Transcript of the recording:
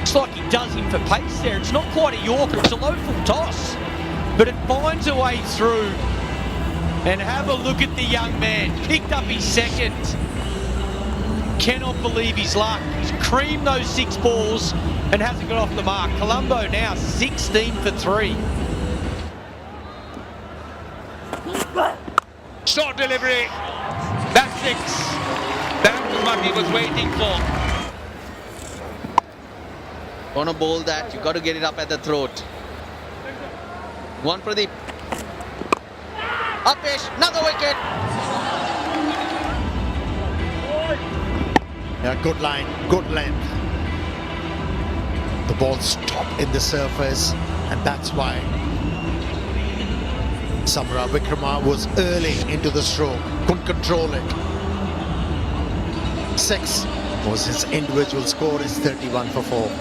Looks like he does him for pace there. It's not quite a Yorker, it's a low full toss. But it finds a way through. And have a look at the young man. Picked up his second. Cannot believe his luck. He's creamed those 6 balls and hasn't got off the mark. Colombo now 16 for 3. Short delivery. That's 6. That was what he was waiting for. Want to bowl that, you got to get it up at the throat. One Pradeep. Upish, another wicket. Yeah, good line, good length. The ball stopped in the surface, and that's why Samra Vikrama was early into the stroke, couldn't control it. 6 was his individual score, is 31 for 4.